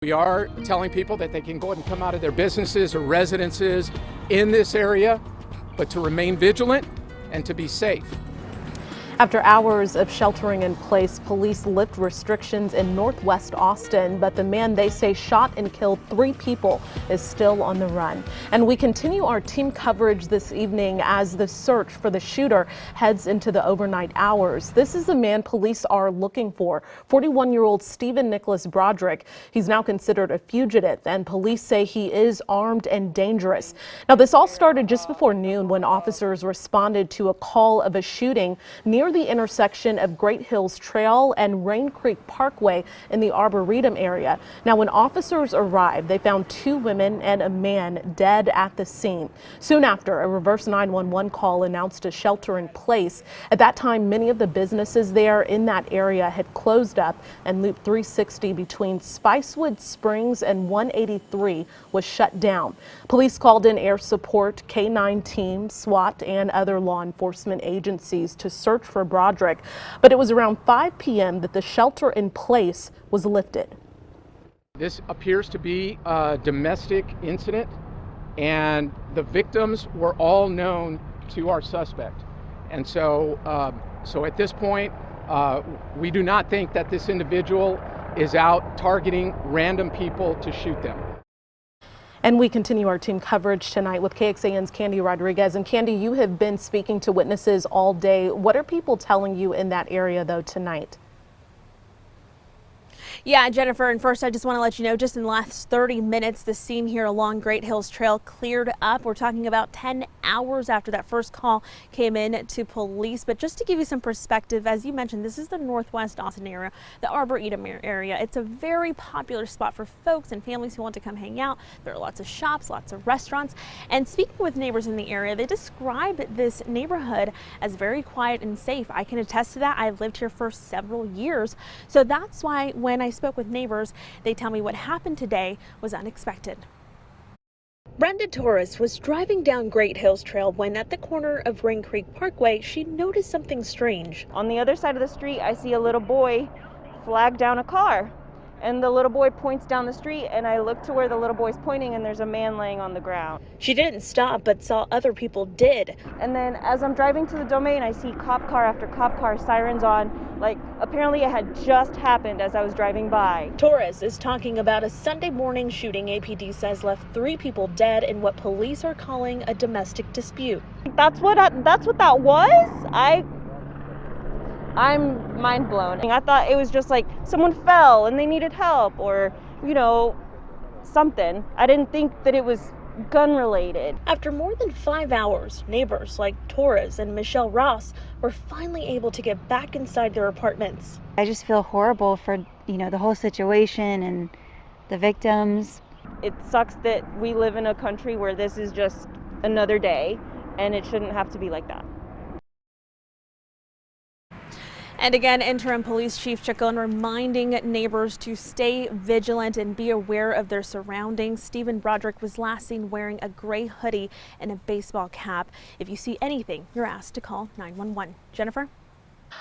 We are telling people that they can go ahead and come out of their businesses or residences in this area, but to remain vigilant and to be safe. After hours of sheltering in place, police lift restrictions in northwest Austin, but the man they say shot and killed 3 people is still on the run. And we continue our team coverage this evening as the search for the shooter heads into the overnight hours. This is the man police are looking for, 41-year-old Stephen Nicholas Broderick. He's now considered a fugitive, and police say he is armed and dangerous. Now, this all started just before noon when officers responded to a call of a shooting near the intersection of Great Hills Trail and Rain Creek Parkway in the Arboretum area. Now, when officers arrived, they found 2 women and a man dead at the scene. Soon after, a reverse 911 call announced a shelter in place. At that time, many of the businesses there in that area had closed up, and Loop 360 between Spicewood Springs and 183 was shut down. Police called in air support, K-9 teams, SWAT, and other law enforcement agencies to search for Broderick, but it was around 5 p.m. that the shelter in place was lifted. This appears to be a domestic incident, and the victims were all known to our suspect. And so at this point, we do not think that this individual is out targeting random people to shoot them. And we continue our team coverage tonight with KXAN's Candy Rodriguez. And Candy, you have been speaking to witnesses all day. What are people telling you in that area, though, tonight? Yeah, Jennifer, and first I just want to let you know, just in the last 30 minutes, the scene here along Great Hills Trail cleared up. We're talking about 10 hours after that first call came in to police. But just to give you some perspective, as you mentioned, this is the northwest Austin area, the Arboretum area. It's a very popular spot for folks and families who want to come hang out. There are lots of shops, lots of restaurants. And speaking with neighbors in the area, they describe this neighborhood as very quiet and safe. I can attest to that. I've lived here for several years. So that's why when I spoke with neighbors, they tell me what happened today was unexpected. Brenda Torres was driving down Great Hills Trail when at the corner of Rain Creek Parkway, she noticed something strange. On the other side of the street, I see a little boy flag down a car, and the little boy points down the street, and I look to where the little boy's pointing, and there's a man laying on the ground. She didn't stop, but saw other people did. And then as I'm driving to the domain, I see cop car after cop car, sirens on. Like, apparently it had just happened as I was driving by. Torres is talking about a Sunday morning shooting APD says left 3 people dead in what police are calling a domestic dispute. That's what that was? I'm mind blown. I thought it was just like someone fell and they needed help, or, you know, something. I didn't think that it was gun related. After more than 5 hours, neighbors like Torres and Michelle Ross were finally able to get back inside their apartments. I just feel horrible for, the whole situation and the victims. It sucks that we live in a country where this is just another day, and it shouldn't have to be like that. And again, Interim Police Chief Chacon reminding neighbors to stay vigilant and be aware of their surroundings. Stephen Broderick was last seen wearing a gray hoodie and a baseball cap. If you see anything, you're asked to call 911. Jennifer?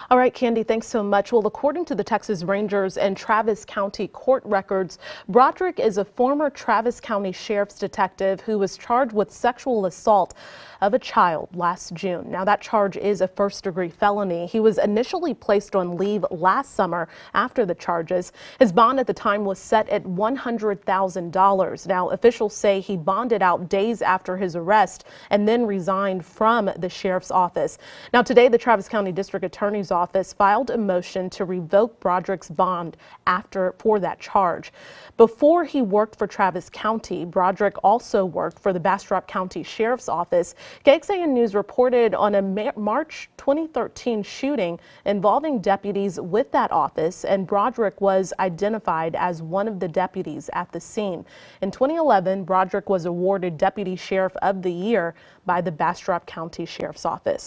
All right, Candy, thanks so much. Well, according to the Texas Rangers and Travis County court records, Broderick is a former Travis County Sheriff's detective who was charged with sexual assault of a child last June. Now, that charge is a first-degree felony. He was initially placed on leave last summer after the charges. His bond at the time was set at $100,000. Now, officials say he bonded out days after his arrest and then resigned from the sheriff's office. Now, today, the Travis County District Attorney's Office filed a motion to revoke Broderick's bond for that charge. Before he worked for Travis County, Broderick also worked for the Bastrop County Sheriff's Office. KXAN News reported on a March 2013 shooting involving deputies with that office, and Broderick was identified as one of the deputies at the scene. In 2011, Broderick was awarded Deputy Sheriff of the Year by the Bastrop County Sheriff's Office.